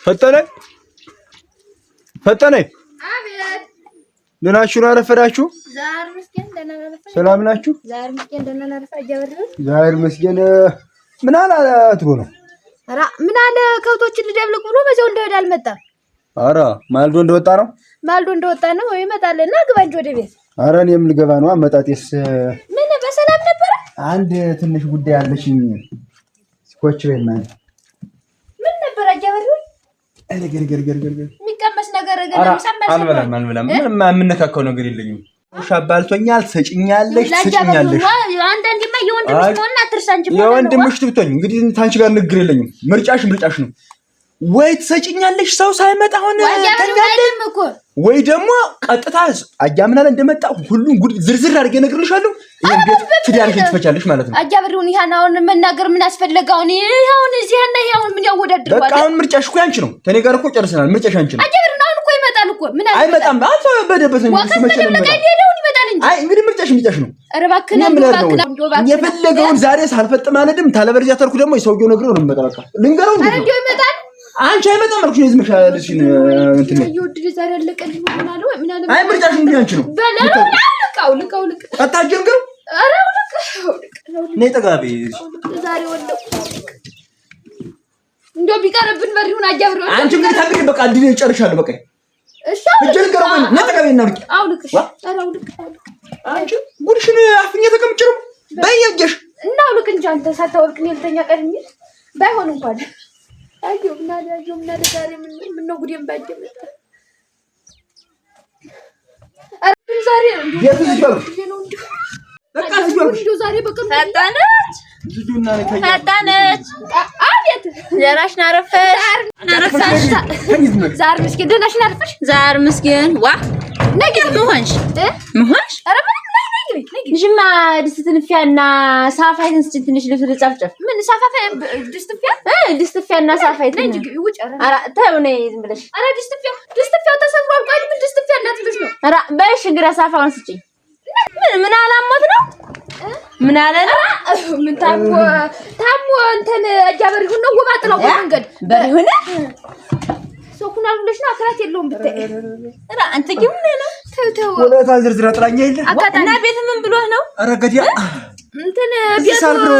ፈጠነ አቤት ደህና ናችሁ? አረፈዳችሁ? ዛሬ መስገን ደህና ናችሁ? ሰላም ናችሁ? ዛሬ መስገን ደህና ናችሁ? አጃበሩ ዛሬ መስገን ምን አለ አትቦ ነው? ኧረ ምን አለ ከብቶችን ልደብልቅ ብሎ በዛው እንደሄደ አልመጣም። ኧረ ማልዶ እንደወጣ ነው? ማልዶ እንደወጣ ነው ይመጣልና ግባ እንጂ ወደ ቤት። ኧረ እኔም ልገባ ነው። አመጣጤስ ምን በሰላም ነበር? አንድ ትንሽ ጉዳይ አለሽኝ። ስኮች በእናን ምን ነበር አጃበሩ? ገርገርገርገርገር የሚቀመስ ነገር ገና ሰማሽ? አንበላም ምንም የምነካካው ነገር የለኝም። ሻባልቶኛል። ትሰጭኛለሽ። አንዳንዴማ የወንድምሽ ሆነ አትርሳ እንጂ የወንድምሽ ትብቶኝ። እንግዲህ ታንቺ ጋር ንግግር የለኝም። ምርጫሽ ነው። ወይ ትሰጭኛለሽ ሰው ሳይመጣ ሆነ ተንጋደም እኮ ወይ ደግሞ ቀጥታ አያምናለ እንደመጣ ሁሉም ጉድ ዝርዝር አድርጌ እነግርልሻለሁ። ይሄን ቤት ትዳርሽን ትፈቻለሽ ማለት ነው። አጃብሩን ይሃናውን መናገር ምን አስፈልጋውን? ይሄውን እዚህና ይሄውን ምን ያወዳድራል? በቃ አሁን ምርጫሽ እኮ ያንቺ ነው። ከኔ ጋር እኮ ጨርሰናል። ምርጫሽ አንቺ ነው። አጃብሩን አሁን እኮ ይመጣል እኮ ምን አይመጣም? አቶ በደበት ነው ይመጣል እንጂ። አይ እንግዲህ ምርጫሽ ነው። ኧረ እባክህ የፈለገውን ዛሬ ሳልፈጥም አልሄድም። ታለበርጃ ተርኩ ደግሞ የሰውየው ነግረው ነው የሚመጣ። በቃ ልንገረው እንዴ ነው ይመጣል። አንቺ አይመጣም አልኩሽ። ነው ዝምሻለሽን እንትን ነው ይወድል ዛሬ አለቀልኝ ማለት ነው። ምን አለ አይ ምርጫሽ እንዴ አንቺ ነው። ልቀው አታጀንገው። ኧረ ልቀው ነይ ጠጋቢ ዛሬ ወለው እንደው ቢቀርብን በሪውን አጃብሩ አንቺ እንግዲህ ታግሪ። በቃ እንዴ ጨርሻለሁ። በቃ እሺ አጀንገው ወይ ነይ ጠጋቢ እና ልቅ አውልቅሽ አውልቅ አንቺ ጉድሽን አፍኛ ተቀምጭ ነው በየጀሽ እና አውልቅ እንጂ አንተ ሳታወልቅ ነው ልተኛ ቀርኝ ባይሆን እንኳን አየው ምናለ ዛሬ ምን ነው ጉዴን ባጀመ አረን ዛሬ በቃ ዛሬ በቀን ፈጣነች አቤት ዘራሽን አረፈሽ ዛር ምስኪን ደናሽን አረፈሽ ዛር ምስኪን ዋ ነገ መሆንሽ አረ ንጅማ ድስትንፊያና ሳፋይትን ስጭ ትንሽ ልብስ ልጻፍጨፍ ምን ሳፋፋይ ድስትንፊያ ድስትንፊያና ሳፋይትን እንጂ ውጭ አራ ታው ነይ ዝም ብለሽ አራ ድስትንፊያው ተሰብሯል። ቆይ ምን ድስትንፊያ እንዳትልሽ ነው? አራ በሽ እንግዲህ ሳፋውን ስጭኝ። ምን አላሞት ነው? ምን አለ ነው? ምን ታሞ እንትን አጃበር ይሁን ነው ወባጥለው መንገድ በሪሁን ሶኩናል ብለሽ ነው አክራት የለውም ብታይ አራ አንተ ግን ነው ተው ወለታ ዝርዝር አጥራኛ ይለ እና ቤት ምን ብሎህ ነው? አረ ገዲያ እንትን ቤት አዝሮ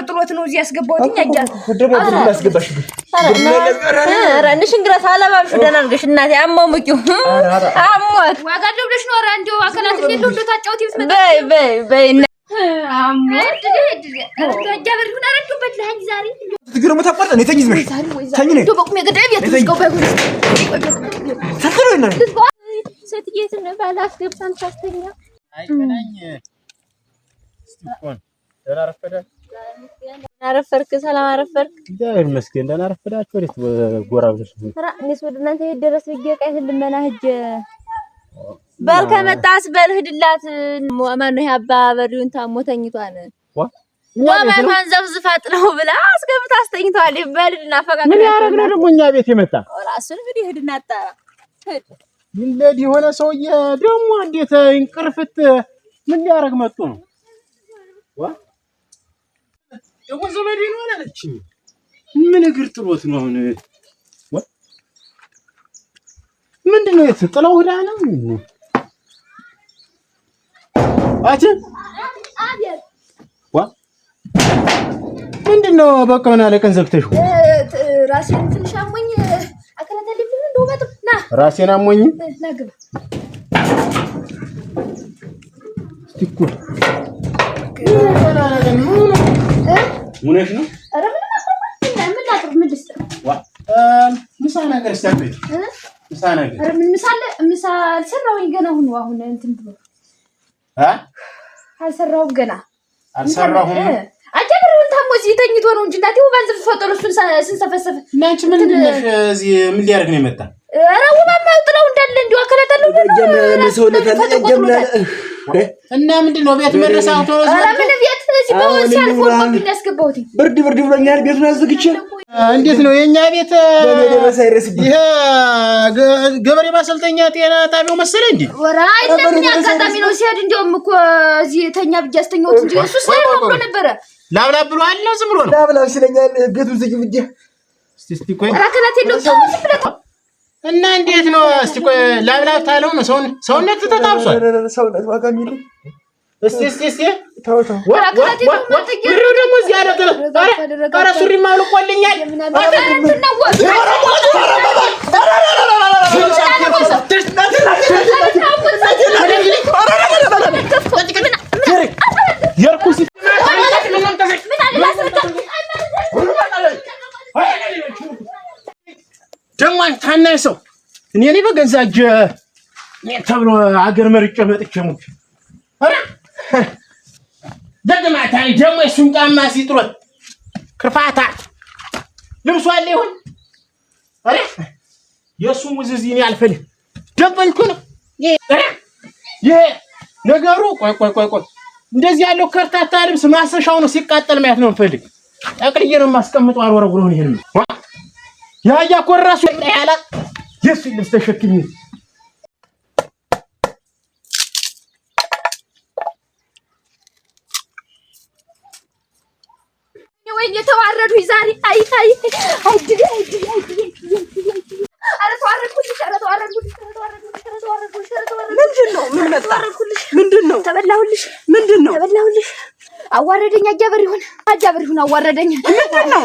ጥሎት ነው እዚህ ያስገባውኝ አጃ ደቦት ያስገባሽ አረ ንሽንግራት አለባብሽ ደህና አድርገሽ እናቴ አሞው ምቂው አሞት ዋጋ ደብለሽ ነው። አረ እንደው አከላት እንደው ታጫውት ይብት በይ አሞት አጃበር ይሁን አረዱበት ለሃኝ ዛሬ ትግረሙ ታቋርጠ ነው ተኝዝመሽ ተኝ ነው እንደው በቁም የገዳይ ቤት እስከው ባይሆን ተከረውና ሰትየትን ባላፍ ገብታን ታስተኛ አይከናኝ ስቲፎን ደህና ረፈዳችሁ? አረፈርክ? ሰላም አረፈርክ? እግዚአብሔር ይመስገን ደህና ረፈዳችሁ። ወዴት ጎራ ብለሽ ራ እንዴስ ወደ እናንተ ይደረስ በየቀይ ልመና ሂጅ በል ከመጣስ በል ሂድላት። ማን ነው ያባ በሪውን ታሞ ተኝቷል። ወማን ዘፍዝፋ ጥለው ብላ አስገብታ አስተኝቷል። በልና ፈቃቀ ምን ያረግ ነው ደግሞ እኛ ቤት የመጣ ራሱን እንግዲህ ሂድና አጣራ ይለዲ ሆነ ሰውዬ ደግሞ እንዴት እንቅርፍት ምን ሊያረግ መጡ ነው? ደግሞ ዘመዴ ነው አላለች። ምን እግር ጥሎት ነው አሁን? ምንድነው የጥላው ሄዳ ነው? አቤት ምንድነው? በቃ ምን አለ ቀን ዘግተሽ ራሴን ትንሽ አሞኝ አከራተልኝ እንደው በጥና ራሴን አሞኝ ናግባ ስቲኩ ሙነሽ ነው? አረ ምን ላጥር ምን ልስጥ? ምሳ ነገር ስታበይ ምሳ ነገር አረ ምን ምሳ አልሰራሁኝ ገና አሁን እንትን ብሎ አልሰራሁም ገና አልሰራሁም። አጀብሩን ታሞዚ ተኝቶ ነው እንጂ እናቴ ወባን ዘፈጠሩ እሱን ስንሰፈሰፈ እናንቺ ምንድነሽ? እዚህ ምን ሊያርግ ነው የመጣ? አረ ወባማ ጥለው እንዳለ እንዲው አከላተለው ሰው ለተጀምለ እና ምንድነው ቤት መረሳውቶ ነው? አረ ምን ቤት እዚህ በወሲ አልፎ ነው ያስገባውት። ብርድ ብሎኛል። ቤቱን አዝግቼ እንዴት ነው የኛ ቤት? በመደበ ሳይረስብ ይሄ ገበሬ ማሰልጠኛ ጤና ጣቢያው መሰለ እንዴ? ወራይ ለምን ያጋጣሚ ነው ሲሄድ እንደውም እኮ እዚህ ተኛ ብቻ አስተኛውት እንጂ እሱ ሳይሆን ነበረ። ላብላብ ብሎ አለ ዝም ብሎ ነው ላብላብ ስለኛል። ቤቱን ዝግ ብዬ እስቲ ቆይ አራከላት የለው እና እንዴት ነው? እስቲ ቆይ ላብላብ ታለው ነው ሰውነት ተጣብሷል። ሰውነት ዋጋ ሚል እስቲ ታው ምሩ ደግሞ እዚህ አለ ኧረ ሱሪ ማልቆልኛል የርኩስ ደግሞ ታናሽ ሰው እኔ በገዛ እጄ ተብሎ አገር መርጬ መጥቼ ሙት ደግማታይ ደግሞ እሱን ጫማ ሲጥሮት ክርፋታ ልብሱ አለ ይሁን አረ የሱም ውዝዝ እኔ አልፈልግ ደበልኩ ነው ይሄ ነገሩ ቆይ እንደዚህ ያለው ከርታታ ልብስ ማሰሻው ነው ሲቃጠል ማየት ነው እንፈልግ ጠቅልዬ ነው ማስቀምጠው አልወረውሮ ነው ይሄን ያያ ኮራሱ ያላ የሱ ልብስ ተሸክሚ ወይ የተዋረዱ ዛሬ አይ አረ ተዋረድኩልሽ ምንድነው ምን መጣ ምንድነው ተበላሁልሽ ምንድነው ተበላሁልሽ አዋረደኝ አጃብር ይሁን አዋረደኝ ምንድነው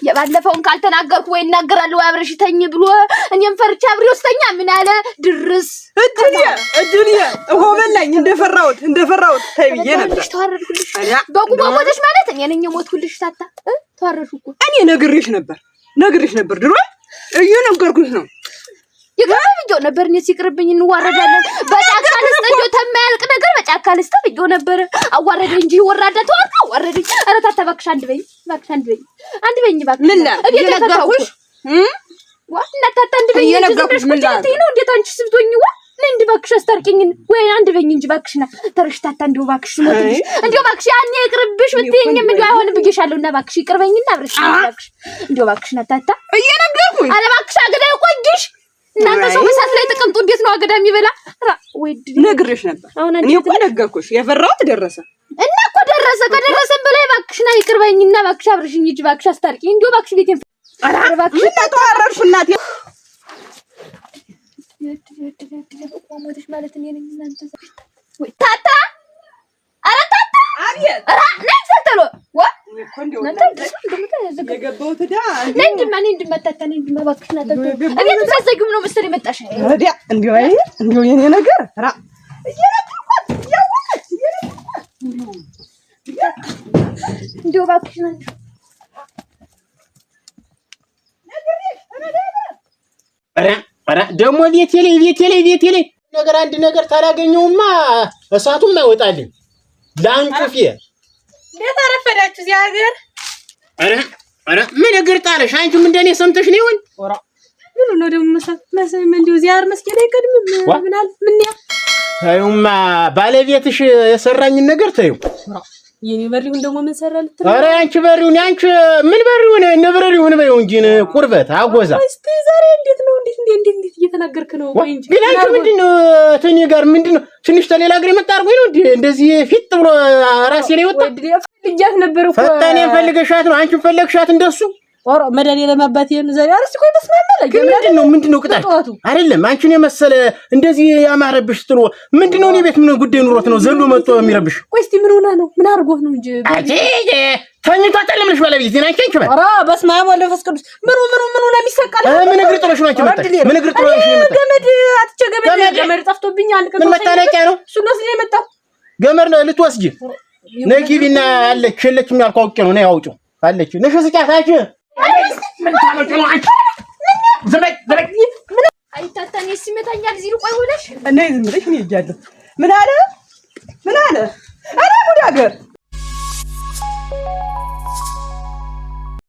የባለፈውን ካልተናገርኩ ወይ እናገራለሁ አብረሽ ተኝ ብሎ እኔም ፈርቻ አብሬው ስተኛ ምን አለ ድርስ እድልየ ሆበላኝ እንደፈራሁት ተይብዬ ነበር ተዋረድኩልሽ በቁባ ሞተሽ ማለት እኔ ነኝ የሞትኩልሽ ታታ ተዋረድኩ እኮ እኔ ነግሬሽ ነበር ድሮ እየነገርኩሽ ነው ይገርምኝ ነበር እኔ ሲቅርብኝ እንዋረዳለን በጫካ ልስጥ እንደው ተማያልቅ ነገር በጫካ ልስጥ ብዬው ነበር አዋረደ እንጂ ወራዳ ተዋርካ አዋረደኝ ኧረ ታተባክሽ አንድ በኝ እባክሽ ምን እየነገርኩሽ እና ታታ አንድ በኝ እየነገርኩሽ ምን ነው እንዴት አንቺ ስብቶኝ እንዴ ባክሽ አስታርቂኝ ወይ አንድ በኝ እንጂ ባክሽና ተርሽታታ እንደው ባክሽ ሞትሽ እንደው ባክሽ ያኔ ይቅርብሽ ብትይኝም እንደው አይሆንም ብዬሻለሁና ባክሽ ይቅርበኝና አብረሽ ባክሽ እንደው ባክሽ ናታታ እየነገርኩኝ አረ ባክሽ አገዳይ ቆይሽ እናንተ ሰው በሳት ላይ ተቀምጦ እንዴት ነው አገዳ የሚበላ ወይ ነግሬሽ ነበር እኔ እኮ ነገርኩሽ የፈራሁት ደረሰ እና እኮ ከደረሰን በላይ ባክሽና ይቅርበኝና ባክሽ አብረሽኝ እንጂ ባክሽ አስታርቂኝ እንደው ባክሽ ቤቴን አረ ባክሽ ተዋረርሽ እናቴ ቆሞትሽ ማለት እኔ ነኝ እናንተ ወይ ታታ አረ ታታ አብየት አረ ነኝ ሰተሎ የገባሁት ዳ እንዴ መታታ ባክሽ ናታ እቤት ተዘግም ነው መሰለኝ መጣሽ ወዲያ እንዴው የኔ ነገር ራ እንዴው ባክሽ ናታ አረ ደግሞ ቤቴ ላይ ነገር አንድ ነገር ታላገኘውማ እሳቱም አይወጣልኝ ላንቁፊ እንዴት አረፈዳችሁ እዚህ ሀገር አረ ምን እግር ጣለሽ አንቺም እንደኔ ሰምተሽ ነው ይሆን ወራ ምን ነው ደግሞ መሰል እንዴው ዚያር መስጊድ አይቀድም ምናል ምን ያ ታዩማ ባለቤትሽ የሰራኝን ነገር ታዩ የኔ በሪውን ደግሞ ምን ሰራ ልትል አረ አንቺ በሪውን አንቺ ምን በሪውን ነበሪውን በይው እንጂ ቁርበት አጎዛ እስቲ ዛሬ እንዴት ነው እንዴት እየተናገርክ ነው ወይ እንጂ ግን አንቺ ምንድነው ተኔ ጋር ምንድነው ትንሽ ተሌላ ግሬ መጣርጎኝ ነው እንደዚህ ፊት ብሎ ራሴ ላይ ወጣ ልጃት ነበር እኮ ፈጣኔ ፈልገሻት ነው አንቺ ፈለግሻት እንደሱ ኦሮ መዳኔ ለማባት ይሄን ዛሬ አርስ ቆይ በስማማለ ምንድነው ቅጣት አይደለም አንቺን የመሰለ እንደዚህ ያማረብሽ ጥሎ ምንድነው እኔ ቤት ምን ጉዳይ ኑሮት ነው ዘሎ መጥቶ የሚረብሽ ቆይ እስቲ ምን ሆነ ነው ምን አርጎት ነው እንጂ አጂ ተኝቶ አጠለምልሽ ባለቤት ዜና አንቺ ባል ኦራ በስማማ ወለፈስ ቅዱስ ምን ሆነ የሚሰቀል ምን እግር ጥሎሽ ነው አንቺ መጣሽ ምን እግር ጥሎሽ ነው መጣሽ ገመድ አትቸገመድ ገመድ ጠፍቶብኛል ምን መታነቂያ ነው እሱ ነው ስለዚህ መጣው ገመድ ነው ልትወስጂ ነጊቢና አለች የለችም ያልኩ አውቄ ነው ያውጩ አለች ነሽ ስጫታች ምን ታመጭ ነው አንቺ ዘመድ ምን አይታታኔ ሲመታኛል እዚህ ቆይ ሆነሽ እኔ ዝም ብለሽ ነው ይያለሁ ምን አለ አረ ጉድ ሀገር